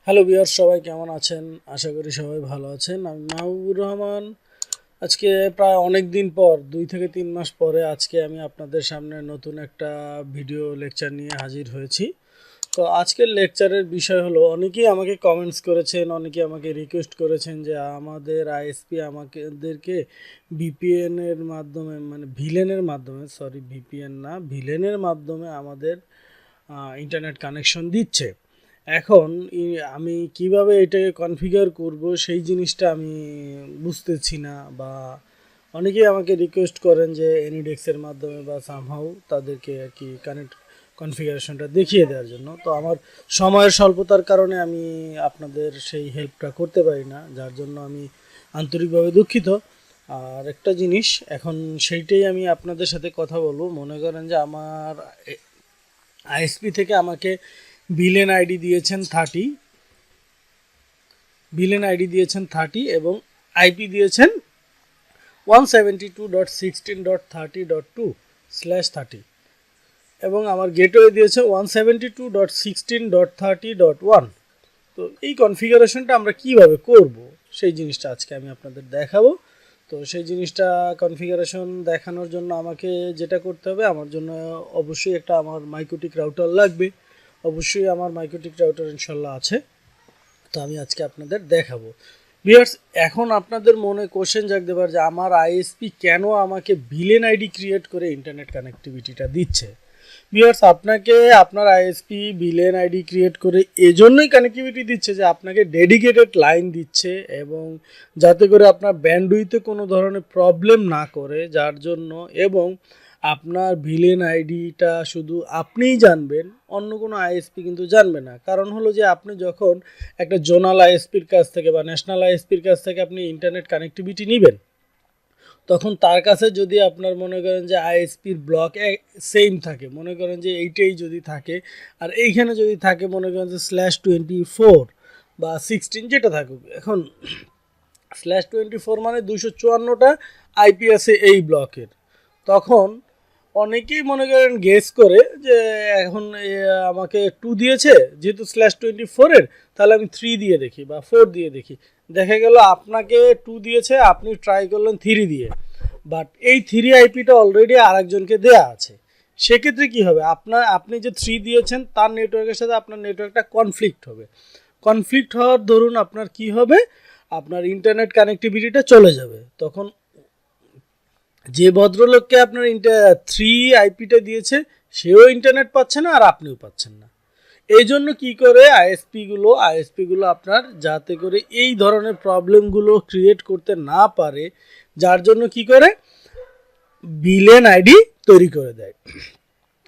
Hello viewers, সবাই কেমন আছেন? আশা করি সবাই ভালো আছেন। আমি মাহবুবুর রহমান। আজকে প্রায় অনেক দিন পর 2 থেকে 3 মাস পরে আজকে আমি আপনাদের সামনে নতুন একটা ভিডিও লেকচার নিয়ে হাজির হয়েছি। তো আজকের লেকচারের বিষয় হলো, অনেকেই আমাকে কমেন্টস করেছেন, অনেকেই আমাকে রিকোয়েস্ট করেছেন যে আমাদের আইএসপি আমাদেরকে ভিপিএনের মাধ্যমে, মানে ভিলেনের মাধ্যমে, সরি ভিপিএন না, ভিলেনের মাধ্যমে আমাদের ইন্টারনেট কানেকশন দিচ্ছে। এখন আমি কিভাবে এটাকে কনফিগার করব সেই জিনিসটা আমি বুঝতেছি না, বা অনেকেই আমাকে রিকোয়েস্ট করেন যে এনিডেক্সের মাধ্যমে বা সামহাউ তাদেরকে আর কি কনফিগারেশনটা দেখিয়ে দেওয়ার জন্য। তো আমার সময়ের স্বল্পতার কারণে আমি আপনাদের সেই হেল্পটা করতে পারি না, যার জন্য আমি আন্তরিকভাবে দুঃখিত। আর একটা জিনিস, এখন সেইটাই আমি আপনাদের সাথে কথা বলবো। মনে করেন যে আমার আইএসপি থেকে আমাকে ভিলেন আইডি দিয়েছেন 30 এবং আইপি দিয়েছেন 172.16.30.2/30 এবং আমার গেটওয়ে দিয়েছে 172.16.30.1। তো এই কনফিগারেশনটা আমরা কিভাবে করব সেই জিনিসটা আজকে আমি আপনাদের দেখাবো। তো সেই জিনিসটা কনফিগারেশন দেখানোর জন্য আমাকে যেটা করতে হবে, আমার জন্য অবশ্যই আমার মাইক্রোটিক রাউটার লাগবে। অবশ্যই আমার মাইক্রোটিক রাউটার ইনশাল্লাহ আছে। তো আমি আজকে আপনাদের দেখাবো। ভিউয়ার্স, এখন আপনাদের মনে কোশ্চেন জাগতে পারে যে আমার আইএসপি কেন আমাকে ভিলেন আইডি ক্রিয়েট করে ইন্টারনেট কানেক্টিভিটিটা দিচ্ছে। ভিউয়ার্স, আপনাকে আপনার আইএসপি ভিলেন আইডি ক্রিয়েট করে এজন্যই কানেক্টিভিটি দিচ্ছে যে আপনাকে ডেডিকেটেড লাইন দিচ্ছে, এবং যাতে করে আপনার ব্যান্ডউইথে কোনো ধরনের প্রবলেম না করে, যার জন্য, এবং আপনার ভিলেন আইডিটা শুধু আপনিই জানবেন, অন্য কোনো আইএসপি কিন্তু জানবে না। কারণ হলো যে আপনি যখন একটা জোনাল আইএসপির কাছ থেকে বা ন্যাশনাল আইএসপির কাছ থেকে আপনি ইন্টারনেট কানেক্টিভিটি নেবেন, তখন তার কাছে যদি আপনার মনে করেন যে আইএসপির ব্লক সেম থাকে, মনে করেন যে এইটাই যদি থাকে, আর এইখানে যদি থাকে মনে করেন যে /24 বা 16 যেটা থাকুক, এখন /24 মানে 254টা আইপি আছে এই ব্লকের, তখন অনেকেই মনে করেন গেস করে যে এখন আমাকে 2 দিয়েছে, যেহেতু /24-এর, তাহলে আমি 3 দিয়ে দেখি বা 4 দিয়ে দেখি। দেখা গেল আপনাকে 2 দিয়েছে, আপনি ট্রাই করলেন 3 দিয়ে, বাট এই 3 আইপিটা অলরেডি আরেকজনকে দেয়া আছে। সেক্ষেত্রে কি হবে, আপনি যে 3 দিয়েছেন তার নেটওয়ার্কের সাথে আপনার নেটওয়ার্কটা কনফ্লিক্ট হবে। কনফ্লিক্ট হওয়ার দরুন আপনার কি হবে, আপনার ইন্টারনেট কানেক্টিভিটিটা চলে যাবে। তখন যে ভদ্রলোককে আপনার 3 আইপিটা দিয়েছে, সেও ইন্টারনেট পাচ্ছে না আর আপনিও পাচ্ছেন না। এই জন্য কী করে আইএসপিগুলো আপনার যাতে করে এই ধরনের প্রবলেমগুলো ক্রিয়েট করতে না পারে, যার জন্য কি করে ভিলেন আইডি তৈরি করে দেয়।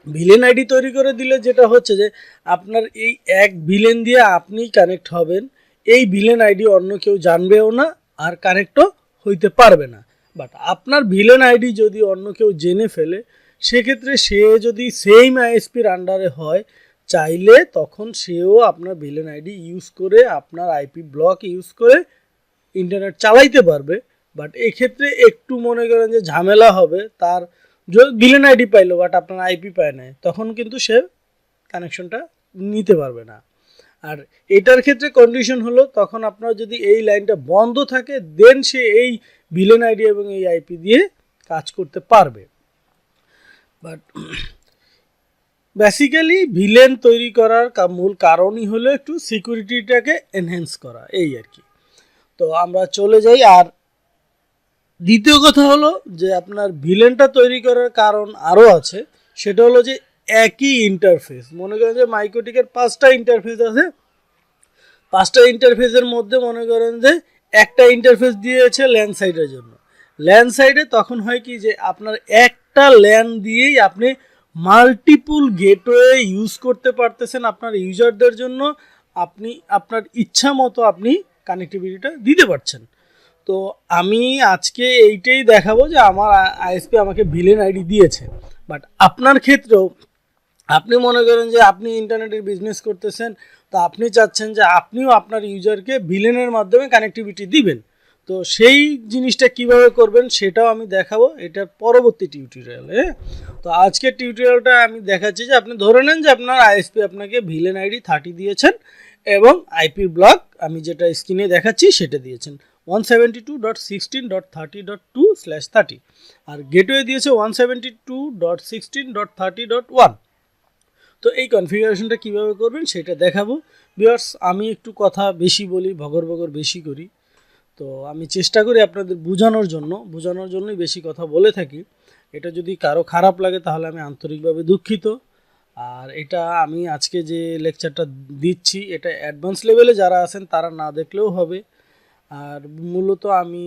ভিলেন আইডি তৈরি করে দিলে যেটা হচ্ছে যে আপনার এই এক ভিলেন দিয়ে আপনি কানেক্ট হবেন, এই ভিলেন আইডি অন্য কেউ জানবেও না আর কানেক্টও হইতে পারবে না। বাট আপনার ভিলেন আইডি যদি অন্য কেউ জেনে ফেলে, সেক্ষেত্রে সে যদি সেম আইএসপির আন্ডারে হয়, চাইলে তখন সেও আপনার ভিলেন আইডি ইউজ করে, আপনার আইপি ব্লক ইউজ করে ইন্টারনেট চালাইতে পারবে। বাট এক্ষেত্রে একটু মনে করেন যে ঝামেলা হবে, তার ভিলেন আইডি পাইলো বাট আপনার আইপি পায় নাই, তখন কিন্তু সে কানেকশনটা নিতে পারবে না। আর এটার ক্ষেত্রে কন্ডিশন হলো, তখন আপনার যদি এই লাইনটা বন্ধ থাকে, দেন সে এই ভিলেন আইডি এবং এই আইপি দিয়ে কাজ করতে পারবে। বাট বেসিক্যালি ভিলেন তৈরি করার মূল কারণই হলো একটু সিকিউরিটিটাকে এনহ্যান্স করা, এই আর কি। তো আমরা চলে যাই। আর দ্বিতীয় কথা হলো যে আপনার ভিলেনটা তৈরি করার কারণ আরও আছে, সেটা হলো যে একই ইন্টারফেস। মনে করেন যে মাইক্রোটিকের 5টা ইন্টারফেস আছে, 5টা ইন্টারফেসের মধ্যে মনে করেন যে একটা ইন্টারফেস দিয়েছে ল্যান সাইডের জন্য। ল্যান সাইডে তখন হয় কি যে আপনার একটা ল্যান দিয়েই আপনি মাল্টিপুল গেটওয়ে ইউজ করতে পারতেছেন আপনার ইউজারদের জন্য, আপনি আপনার ইচ্ছা মতো আপনি কানেক্টিভিটিটা দিতে পারছেন। তো আমি আজকে এইটাই দেখাবো যে আমার আইএসপি আমাকে ভিলেন আইডি দিয়েছে। বাট আপনার ক্ষেত্রেও আপনি মনে করেন যে আপনি ইন্টারনেটের বিজনেস করতেছেন, তো আপনি চাচ্ছেন যে আপনিও আপনার ইউজারকে ভিলেনের মাধ্যমে কানেক্টিভিটি দিবেন। তো সেই জিনিসটা কিভাবে করবেন সেটাও আমি দেখাবো এটা পরবর্তী টিউটোরিয়ালে। তো আজকের টিউটোরিয়ালটা আমি দেখাচ্ছি যে আপনি ধরে নেন যে আপনার আইএসপি আপনাকে ভিলেন আইডি 30 দিয়েছেন এবং আইপি ব্লক আমি যেটা স্ক্রিনে দেখাচ্ছি সেটা দিয়েছেন 172.16.30.2/30 আর গেটওয়ে দিয়েছে 172.16.30.1। তো এই কনফিগারেশনটা কিভাবে করবেন সেটা দেখাবো ভিউয়ার্স। আমি একটু কথা বেশি বলি, ভগর ভগর বেশি করি, তো আমি চেষ্টা করি আপনাদের বোঝানোর জন্যই বেশি কথা বলে থাকি। এটা যদি কারো খারাপ লাগে তাহলে আমি আন্তরিকভাবে দুঃখিত। আর এটা আমি আজকে যে লেকচারটা দিচ্ছি এটা অ্যাডভান্স লেভেলে যারা আছেন তারা না দেখলেও হবে। আর মূলত আমি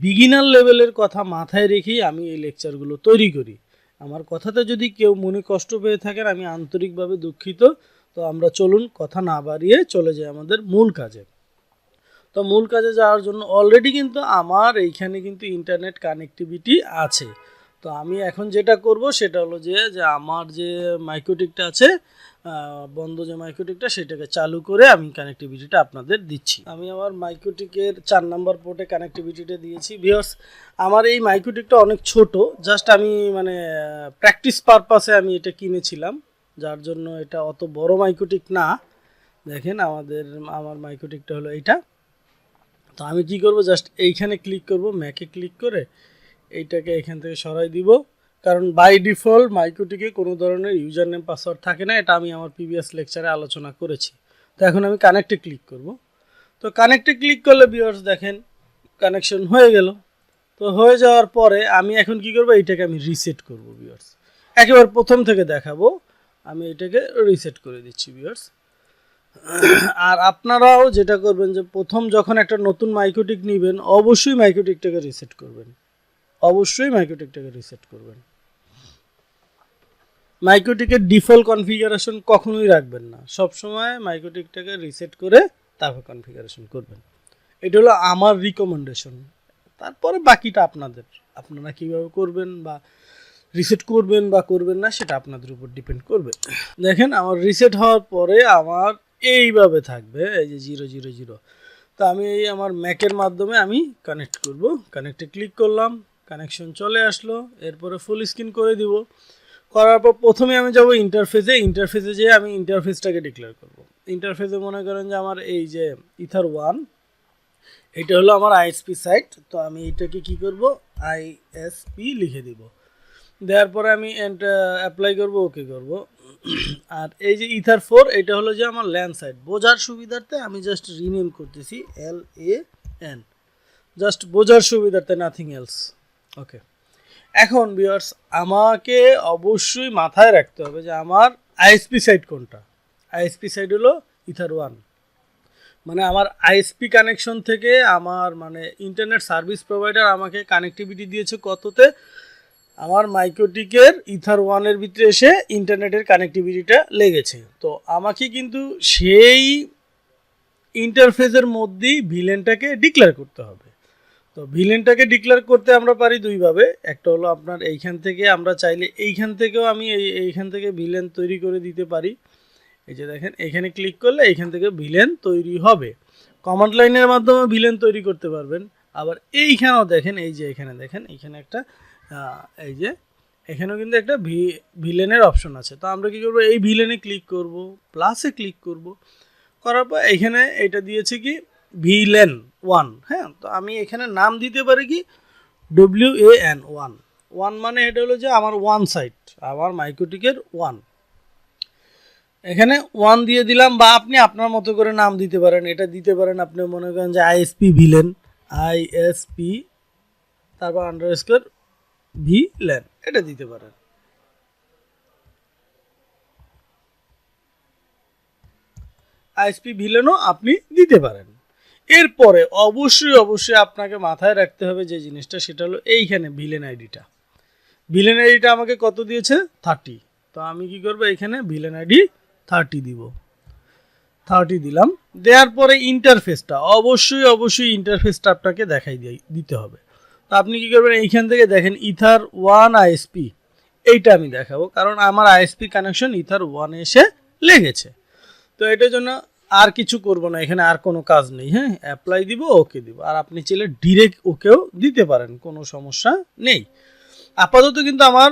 বিগিনার লেভেলের কথা মাথায় রেখেই আমি এই লেকচারগুলো তৈরি করি। আমার কথাতে যদি কেউ মনে কষ্ট পেয়ে থাকেন আমি আন্তরিকভাবে দুঃখিত। তো আমরা চলুন কথা না বাড়িয়ে চলে যাই আমাদের মূল কাজে। তো মূল কাজে যাওয়ার জন্য অলরেডি কিন্তু আমার এইখানে কিন্তু ইন্টারনেট কানেক্টিভিটি আছে। তো আমি এখন যেটা করব সেটা হলো যে আমার যে মাইক্রোটিকটা আছে বন্ধ যে মাইক্রোটিকটা সেটাকে চালু করে আমি কানেক্টিভিটিটা আপনাদের দিচ্ছি। আমি আমার মাইক্রোটিকের 4 নম্বর পোর্টে কানেক্টিভিটিটা দিয়েছি। ভিউয়ার্স আমার এই মাইক্রোটিকটা অনেক ছোট, জাস্ট আমি মানে প্র্যাকটিস পারপাসে আমি এটা কিনেছিলাম, যার জন্য এটা অত বড় মাইক্রোটিক না। দেখেন আমার মাইক্রোটিকটা হলো এইটা। তো আমি কি করব, জাস্ট এইখানে ক্লিক করব, ম্যাকে ক্লিক করে এইটাকে এখান থেকে সরাই দিব, কারণ বাই ডিফল্ট মাইক্রোটিকে কোনো ধরনের ইউজার নেম পাসওয়ার্ড থাকে না, এটা আমি আমার প্রিভিয়াস লেকচারে আলোচনা করেছি। তো এখন আমি কানেক্টে ক্লিক করব। তো কানেক্টে ক্লিক করলে ভিউয়ার্স দেখেন কানেকশন হয়ে গেল। তো হয়ে যাওয়ার পরে আমি এখন কি করব, এইটাকে আমি রিসেট করব ভিউয়ার্স। একেবারে প্রথম থেকে দেখাবো, আমি এটাকে রিসেট করে দিচ্ছি ভিউয়ার্স। আর আপনারাও যেটা করবেন যে প্রথম যখন একটা নতুন মাইক্রোটিক নেবেন অবশ্যই মাইক্রোটিকটাকে রিসেট করবেন। মাইক্রোটিকের ডিফল্ট কনফিগারেশন কখনোই রাখবেন না, সবসময় মাইক্রোটিকটাকে রিসেট করে তারপর কনফিগারেশন করবেন। এটা হলো আমার রিকমেন্ডেশন। তারপরে বাকিটা আপনারা কীভাবে করবেন বা রিসেট করবেন বা করবেন না সেটা আপনাদের উপর ডিপেন্ড করবে। দেখেন আমার রিসেট হওয়ার পরে আমার এইভাবে থাকবে, এই যে 000। তো আমি এই আমার ম্যাকের মাধ্যমে আমি কানেক্ট করব। কানেক্টে ক্লিক করলাম, কানেকশন চলে আসলো। এরপরে ফুল স্ক্রিন করে দিব। করার পর প্রথমে আমি যাব ইন্টারফেসে যেয়ে আমি ইন্টারফেসটাকে ডিক্লেয়ার করব। ইন্টারফেসে মনে করেন যে আমার এই যে ইথার 1 এটা হলো আমার আইএসপি সাইট। তো আমি এটাকে কি করব, আইএসপি লিখে দিব। দেওয়ার পরে আমি অ্যাপ্লাই করব, ওকে করব। আর এই যে ইথার 4 এটা হলো যে আমার ল্যান সাইট। বোঝার সুবিধার্থে আমি জাস্ট রিনেম করতেছি LAN, জাস্ট বোঝার সুবিধার্থে, নাথিং এলস। ওকে, এখন ভিউয়ার্স আমাকে অবশ্যই মাথায় রাখতে হবে যে আমার আইএসপি সাইট কোনটা। আইএসপি সাইট হলো ইথার 1, মানে আমার আইএসপি কানেকশন থেকে আমার মানে ইন্টারনেট সার্ভিস প্রোভাইডার আমাকে কানেক্টিভিটি দিয়েছে কততে, আমার মাইক্রোটিকের ইথার 1-এর ভিতরে এসে ইন্টারনেটের কানেক্টিভিটিটা লেগেছে। তো আমাকে কিন্তু সেই ইন্টারফেসের মধ্যেই ভিলেনটাকে ডিক্লেয়ার করতে হবে। তো ভিলেনটাকে ডিক্লেয়ার করতে আমরা পারি দুইভাবে। একটা হলো আপনার এইখান থেকে, আমরা চাইলে এইখান থেকেও আমি এইখান থেকে ভিলেন তৈরি করে দিতে পারি। এই যে দেখেন এখানে ক্লিক করলে এইখান থেকে ভিলেন তৈরি হবে। কমান্ড লাইনের মাধ্যমে ভিলেন তৈরি করতে পারবেন। আবার এইখানেও দেখেন, এই যে এখানে দেখেন এইখানে একটা এই যে এখানেও কিন্তু একটা ভিলেনের অপশন আছে। তো আমরা কী করবো, এই ভিলেনে ক্লিক করব, প্লাসে ক্লিক করব, করার পর এখানে এটা দিয়েছে কি ভিলেন 1। হ্যাঁ, তো আমি এখানে নাম দিতে পারি কি WAN 1 মানে এটা হলো যে আমার 1 সাইট, আমার মাইক্রোটিকের 1। এখানে 1 দিয়ে দিলাম, বা আপনি আপনার মতো করে নাম দিতে পারেন। এটা দিতে পারেন আপনি মনে করেন যে ISP ভিলেন, ISP তারপর আন্ডারস্কোর ভিলেন, এটা দিতে পারেন। ISP ভিলেনও আপনি দিতে পারেন। এরপরে অবশ্যই আপনাকে মাথায় রাখতে হবে যে জিনিসটা, সেটা হলো এইখানে ভিলেন আইডিটা আমাকে কত দিয়েছে 30। তো আমি কি করব, এখানে ভিলেন আইডি 30 দিব। 30 দিলাম। দেওয়ার পরে ইন্টারফেসটা অবশ্যই ইন্টারফেসটা আপনাকে দিতে হবে। তো আপনি কি করবেন, এইখান থেকে দেখেন ইথার 1 ISP, এইটা আমি দেখাবো কারণ আমার ISP কানেকশন ইথার 1 এসে লেগেছে। তো এটার জন্য আর কিছু করব না, এখানে আর কোনো কাজ নেই। হ্যাঁ, অ্যাপ্লাই দিব, ওকে দিব। আর আপনি চাইলে ডিরেক্ট ওকেও দিতে পারেন, কোনো সমস্যা নেই। আপাতত কিন্তু আমার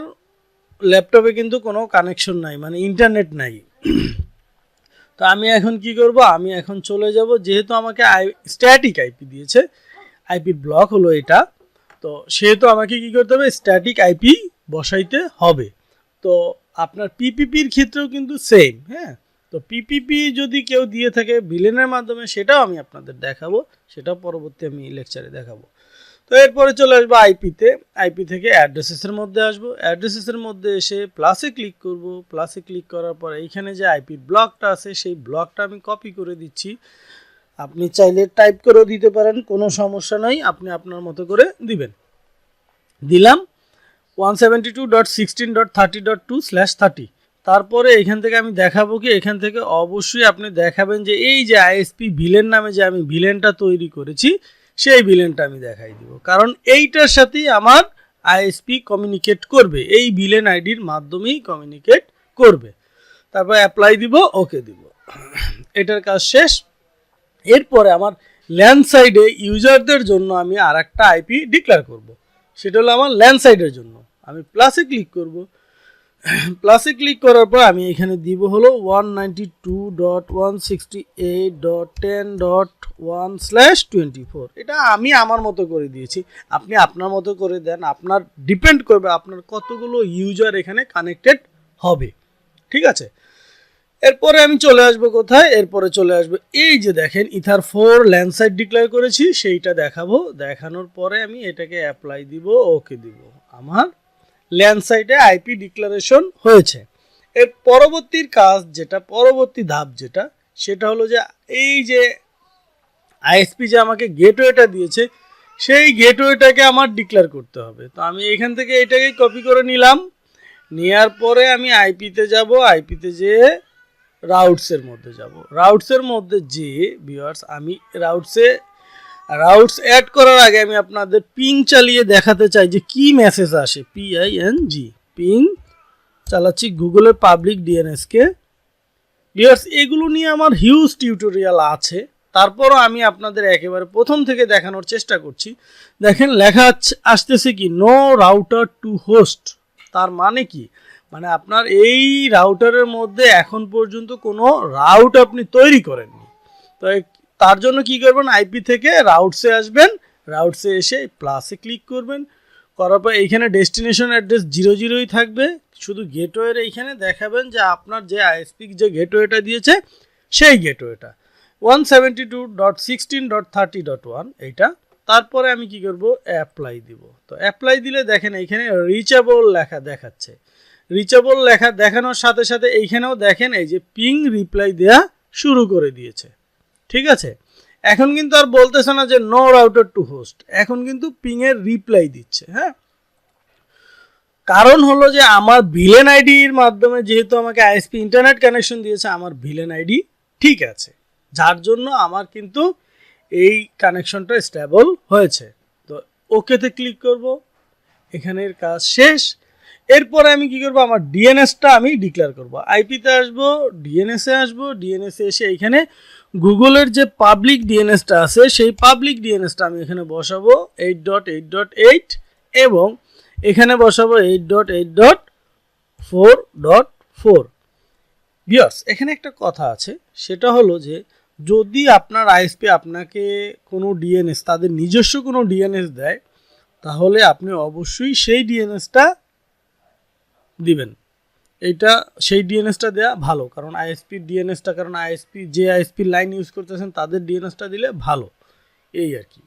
ল্যাপটপে কিন্তু কোনো কানেকশন নাই, মানে ইন্টারনেট নাই। তো আমি এখন কি করব, আমি এখন চলে যাব, যেহেতু আমাকে স্ট্যাটিক আইপি দিয়েছে, আইপি ব্লক হলো এটা, তো সেহেতু আমাকে কি করতে হবে, স্ট্যাটিক আইপি বসাইতে হবে। তো আপনার পিপিপির ক্ষেত্রেও কিন্তু সেম, হ্যাঁ। তো পিপিপি যদি কেউ দিয়ে থাকে ভিলেনের মাধ্যমে, সেটাও আমি আপনাদের দেখাবো, সেটাও পরবর্তী আমি লেকচারে দেখাবো। তো এরপরে চলে আসবো আইপিতে, আইপি থেকে অ্যাড্রেসেসের মধ্যে আসবো, অ্যাড্রেসেসের মধ্যে এসে প্লাসে ক্লিক করব, প্লাসে ক্লিক করার পর এইখানে যে আইপি ব্লকটা আছে সেই ব্লকটা আমি কপি করে দিচ্ছি। আপনি চাইলে টাইপ করেও দিতে পারেন, কোনো সমস্যা নাই, আপনি আপনার মতো করে দিবেন। দিলাম 172.16.30.2/30। তারপরে এখান থেকে আমি দেখাবো কি, এখান থেকে অবশ্যই আপনি দেখাবেন যে এই যে আইএসপি ভিলেন নামে যে আমি ভিলেনটা তৈরি করেছি সেই ভিলেনটা আমি দেখাই দিব, কারণ এইটার সাথেই আমার আইএসপি কমিউনিকেট করবে, এই ভিলেন আইডির মাধ্যমেই কমিউনিকেট করবে। তারপর অ্যাপ্লাই দিব, ওকে দিব, এটার কাজ শেষ। এরপরে আমার ল্যান্ড সাইডে ইউজারদের জন্য আমি আর একটা আইপি ডিক্লেয়ার করব, সেটা হলো আমার ল্যান্ড সাইডের জন্য। আমি প্লাসে ক্লিক করব, প্লাসে ক্লিক করার পর আমি এখানে দিব হলো 192.168.10.1/24। এটা আমি আমার মতো করে দিয়েছি, আপনি আপনার মতো করে দেন, আপনার ডিপেন্ড করবে আপনার কতগুলো ইউজার এখানে কানেক্টেড হবে, ঠিক আছে। এরপরে আমি চলে আসবো কোথায়, এরপরে চলে আসবো এই যে দেখেন ইথার 4 ল্যান্ড সাইট ডিক্লেয়ার করেছি, সেইটা দেখাবো। দেখানোর পরে আমি এটাকে অ্যাপ্লাই দিব, ওকে দিব, আমার ল্যান্ড সাইটে আইপি ডিক্লারেশন হয়েছে। এর পরবর্তীর কাজ যেটা, পরবর্তী ধাপ যেটা, সেটা হলো যে এই যে আইএসপি যে আমাকে গেটওয়েটা দিয়েছে সেই গেটওয়েটাকে আমার ডিক্লেয়ার করতে হবে। তো আমি এখান থেকে এটাকে কপি করে নিলাম, নেওয়ার পরে আমি আইপিতে যাব, আইপিতে যেয়ে রাউটসের মধ্যে যাব, রাউটসের মধ্যে যে ভিউয়ার্স আমি রাউটস অ্যাড করার আগে আমি আপনাদের পিং চালিয়ে দেখাতে চাই যে কি মেসেজ আসে। PING পিং চালাচ্ছি গুগলের পাবলিক ডিএনএসকে। ভিউয়ার্স এগুলো নিয়ে আমার হিউজ টিউটোরিয়াল আছে, তারপরও আমি আপনাদের একেবারে প্রথম থেকে দেখানোর চেষ্টা করছি। দেখেন লেখা আসতেছে কি, নো রাউটার টু হোস্ট। তার মানে কি, মানে আপনার এই রাউটারের মধ্যে এখন পর্যন্ত কোনো রাউট আপনি তৈরি করেননি। তো তার জন্য কি করবেন, আইপি থেকে রাউটসে আসবেন, রাউটসে এসে প্লাসে ক্লিক করবেন, করার পর এইখানে ডেস্টিনেশন অ্যাড্রেস 00ই থাকবে, শুধু গেটওয়ের এইখানে দেখাবেন যে আপনার যে আইএসপি যে গেটওয়েটা দিয়েছে সেই গেটওয়েটা 172.16.30.1 এইটা। তারপরে আমি কি করব, অ্যাপ্লাই দিব। তো অ্যাপ্লাই দিলে দেখেন এইখানে রিচেবল লেখা দেখাচ্ছে, রিচেবল লেখা দেখানোর সাথে সাথে এইখানেও দেখেন এই যে পিং রিপ্লাই দেয়া শুরু করে দিয়েছে, ঠিক আছে। এখন কিন্তু আর বলতেছে না যে নো রাউটার টু হোস্ট, এখন কিন্তু পিং এর রিপ্লাই দিচ্ছে, হ্যাঁ। কারণ হলো যে আমার ভিলেন আইডির মাধ্যমে যেহেতু আমাকে আইএসপি ইন্টারনেট কানেকশন দিয়েছে, আমার ভিলেন আইডি ঠিক আছে, যার জন্য আমার কিন্তু এই কানেকশনটা স্টেবল হয়েছে। তো ওকেতে ক্লিক করব, এখানের কাজ শেষ। এরপরে আমি কি করব, আমার ডিএনএসটা আমি ডিক্লেয়ার করব, আইপিতে আসব, ডিএনএসে আসব, ডিএনএসে এসে এখানে গুগলের যে পাবলিক ডিএনএসটা আছে সেই পাবলিক ডিএনএসটা আমি এখানে বসাবো 8.8.8 এবং এখানে বসাবো 8.8.4.4। ভিউয়ার্স এখানে একটা কথা আছে, সেটা হলো যে যদি আপনার আইএসপি আপনাকে কোনো ডিএনএস, তাদের নিজস্ব কোনো ডিএনএস দেয়, তাহলে আপনি অবশ্যই সেই ডিএনএসটা দিবেন। এইটা সেই ডিএনএসটা দেওয়া ভালো, কারণ আইএসপির ডিএনএসটা, কারণ আইএসপি যে আইএসপির লাইন ইউজ করতেছেন তাদের ডিএনএসটা দিলে ভালো, এই আর কি।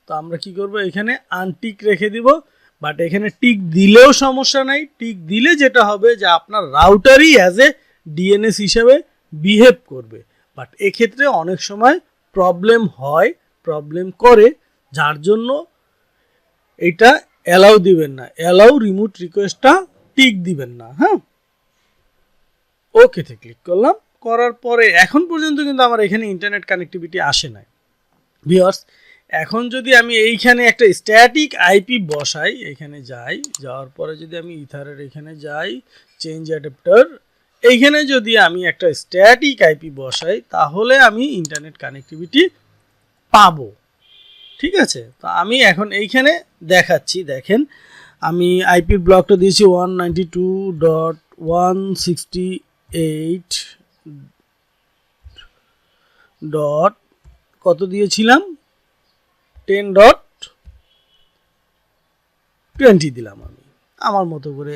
তো আমরা কি করব, এখানে আনটিক রেখে দিব, বাট এখানে টিক দিলেও সমস্যা নাই। টিক দিলে যেটা হবে যে আপনার রাউটারই অ্যাজ এ ডিএনএস হিসেবে বিহেভ করবে, বাট এক্ষেত্রে অনেক সময় প্রবলেম হয়, প্রবলেম করে, যার জন্য এটা অ্যালাউ দিবেন না, অ্যালাউ রিমোট রিকোয়েস্টটা টিক দিবেন না, হ্যাঁ। ওকেতে ক্লিক করলাম, করার পরে এখন পর্যন্ত কিন্তু আমার এখানে ইন্টারনেট কানেক্টিভিটি আসে নাই। ভিউয়ার্স এখন যদি আমি এইখানে একটা স্ট্যাটিক আইপি বসাই, এখানে যাই, যাওয়ার পরে যদি আমি ইথারের এখানে যাই, চেঞ্জ অ্যাডাপ্টার, এইখানে যদি আমি একটা স্ট্যাটিক আইপি বসাই, তাহলে আমি ইন্টারনেট কানেক্টিভিটি পাবো, ঠিক আছে। তো আমি এখন এইখানে দেখাচ্ছি, দেখেন আমি আইপি ব্লকটা দিয়েছি 192.168 ডট কত দিয়েছিলাম 10.20 দিলাম আমি আমার মতো করে,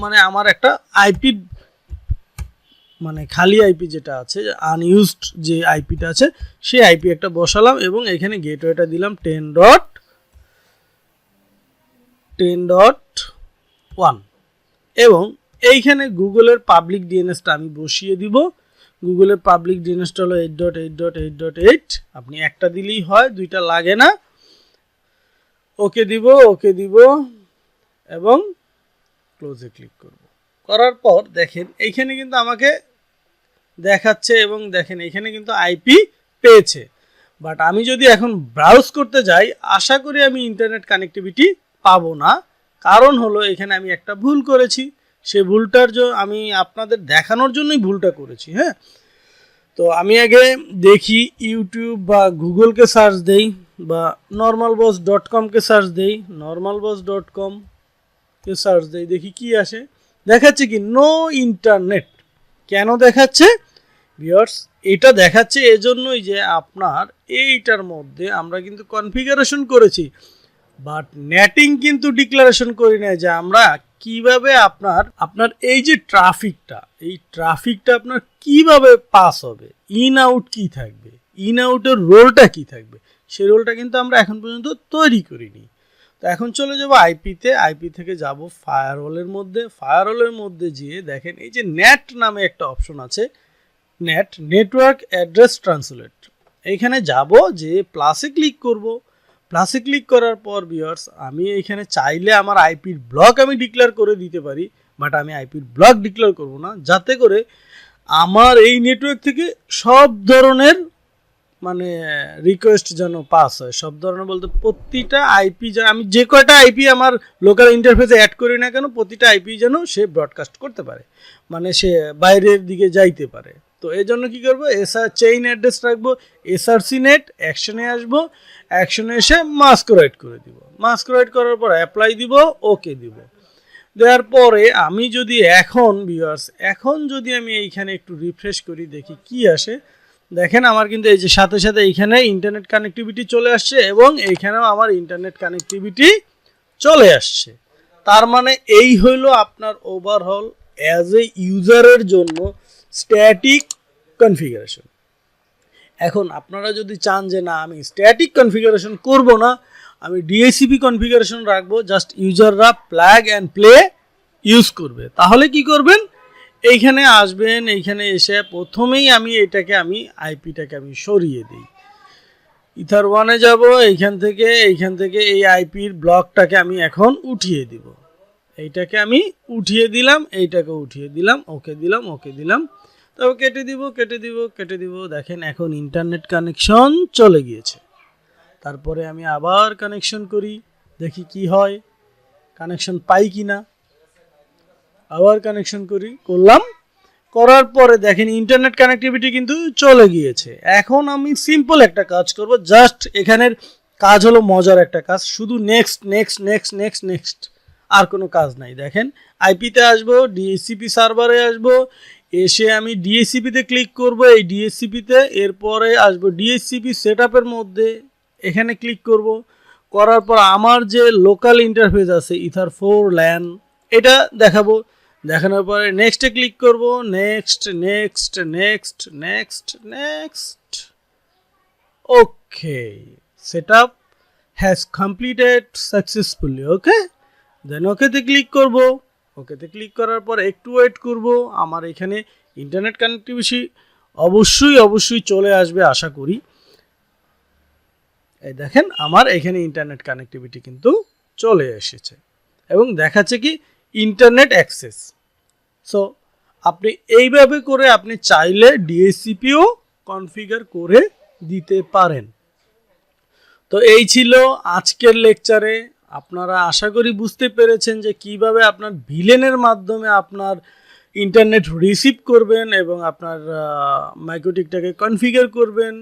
মানে আমার একটা আইপি মানে খালি আইপি যেটা আছে আনইউজড যে আইপিটা আছে সেই আইপি একটা বসালাম এবং এখানে গেটওয়েটা দিলাম 10.1 এবং এইখানে গুগলের পাবলিক ডিএনএসটা আমি বসিয়ে দিব। গুগলের পাবলিক ডিএনএসটা হলো 8.8.8.8, আপনি একটা দিলেই হয়, দুইটা লাগে না। ওকে দিব এবং ক্লোজে ক্লিক করব। করার পর দেখেন এইখানে কিন্তু আমাকে দেখাচ্ছে এবং দেখেন এখানে কিন্তু আইপি পেয়েছে। বাট আমি যদি এখন ব্রাউজ করতে যাই আশা করি আমি ইন্টারনেট কানেক্টিভিটি পাবো না, কারণ হলো এখানে আমি একটা ভুল করেছি। সেই ভুলটার জন্য আমি আপনাদের দেখানোর জন্যই ভুলটা করেছি। হ্যাঁ, তো আমি আগে দেখি ইউটিউব বা গুগলকে সার্চ দেই বা normalboss.com-কে সার্চ দেই, normalboss.com-কে সার্চ দেই, দেখি কি আসে। দেখাচ্ছে কি নো ইন্টারনেট। কেন দেখাচ্ছে ভিউয়ার্স? এটা দেখাচ্ছে এজন্যই যে আপনার এইটার মধ্যে আমরা কিন্তু কনফিগারেশন করেছি, বাট নেটিং কিন্তু ডিক্লারেশন করি না যে আমরা কিভাবে আপনার এই যে ট্রাফিকটা আপনার কিভাবে পাস হবে, ইন আউট কি থাকবে, ইন আউটের রোলটা কি থাকবে, সেই রোলটা কিন্তু আমরা এখন পর্যন্ত তৈরি করিনি। তো এখন চলে যাব আইপি থেকে যাব ফায়ারওয়ালের মধ্যে গিয়ে দেখেন এই যে নেট নামে একটা অপশন আছে, নেটওয়ার্ক অ্যাড্রেস ট্রান্সলেট। এইখানে যাব যে প্লাসে ক্লিক করব। প্লাসে ক্লিক করার পর ভিউয়ার্স আমি এইখানে চাইলে আমার আইপির ব্লক আমি ডিক্লেয়ার করে দিতে পারি, বাট আমি আইপির ব্লক ডিক্লেয়ার করব না, যাতে করে আমার এই নেটওয়ার্ক থেকে সব ধরনের মানে রিকোয়েস্ট যেন পাস হয়। সব ধরনের বলতে প্রতিটা আইপি আমি যে কয়টা আইপি আমার লোকাল ইন্টারফেসে অ্যাড করি না কেন প্রতিটা আইপি যেন সে ব্রডকাস্ট করতে পারে, মানে সে বাইরের দিকে যাইতে পারে। তো এই জন্য কী করবো, চেইন অ্যাড্রেস রাখবো, এসআরসি নেট, অ্যাকশনে আসবো, অ্যাকশনে এসে মাস্করাইট করে দিব। মাস্করাইট করার পর অ্যাপ্লাই দিব, ওকে দিব। দেওয়ার পরে আমি যদি এখন যদি আমি এইখানে একটু রিফ্রেশ করি দেখি কি আসে। দেখেন আমার কিন্তু এই যে সাথে সাথে এইখানে ইন্টারনেট কানেক্টিভিটি চলে আসছে এবং এইখানেও আমার ইন্টারনেট কানেক্টিভিটি চলে আসছে। তার মানে এই হইল আপনার ওভারঅল অ্যাজ এ ইউজারের জন্য স্ট্যাটিক কনফিগারেশন। এখন আপনারা যদি চান যে না আমি স্ট্যাটিক কনফিগারেশন করব না, আমি ডিএসসিপি কনফিগারেশন রাখবো, জাস্ট ইউজাররা প্লাগ অ্যান্ড প্লে ইউজ করবে, তাহলে কি করবেন, এইখানে আসবেন, এইখানে এসে প্রথমেই আমি আইপিটাকে আমি সরিয়ে দিই। ইথার ওয়ানে যাব, এইখান থেকে এই আইপির ব্লকটাকে আমি এখন উঠিয়ে দিব। এইটাকে আমি উঠিয়ে দিলাম, এইটাকে উঠিয়ে দিলাম, ওকে দিলাম। তবে কেটে দিব। দেখেন এখন ইন্টারনেট কানেকশন চলে গিয়েছে। তারপরে আমি আবার কানেকশন করি, দেখি কি হয়, কানেকশন পাই কি না। আবার কানেকশন করলাম, করার পরে দেখেন ইন্টারনেট কানেক্টিভিটি কিন্তু চলে গিয়েছে। এখন আমি সিম্পল একটা কাজ করব, জাস্ট এখানের কাজ হলো মজার একটা কাজ, শুধু নেক্সট, আর কোনো কাজ নাই। দেখেন আইপিতে আসবো, ডিএসসিপি সার্ভারে আসবো, এসে আমি ডিএসসিপিতে ক্লিক করব, এই ডিএসসিপিতে, এরপরে আসবো ডিএসসিপি সেটআপের মধ্যে, এখানে ক্লিক করব। করার পর আমার যে লোকাল ইন্টারফেস আছে ইথার 4 ল্যান এটা দেখানোর পরে নেক্সটে ক্লিক করব, next. Okay, setup has completed successfully. Okay, then ওকেতে ক্লিক করব। ওকেতে ক্লিক করার পর একটু ওয়েট করব, আমার এখানে ইন্টারনেট কানেক্টিভিটি অবশ্যই চলে আসবে আশা করি। এই দেখেন আমার এখানে ইন্টারনেট কানেক্টিভিটি কিন্তু চলে এসেছে এবং দেখাচ্ছে কি ইন্টারনেট অ্যাক্সেস। সো আপনি এইভাবে করে আপনি চাইলে ডিএসসিপিও কনফিগার করে দিতে পারেন। তো এই ছিল আজকের লেকচারে। আপনারা আশা করি বুঝতে পেরেছেন যে কিভাবে আপনার ভিলেনের মাধ্যমে আপনার ইন্টারনেট রিসিভ করবেন এবং আপনার মাইক্রোটিকটাকে কনফিগার করবেন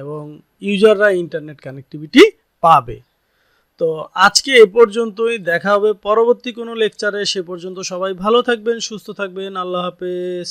এবং ইউজাররা ইন্টারনেট কানেক্টিভিটি পাবে। তো আজকে এ পর্যন্তই, দেখা হবে পরবর্তী কোনো লেকচারে। সে পর্যন্ত সবাই ভালো থাকবেন, সুস্থ থাকবেন, আল্লাহ হাফেজ।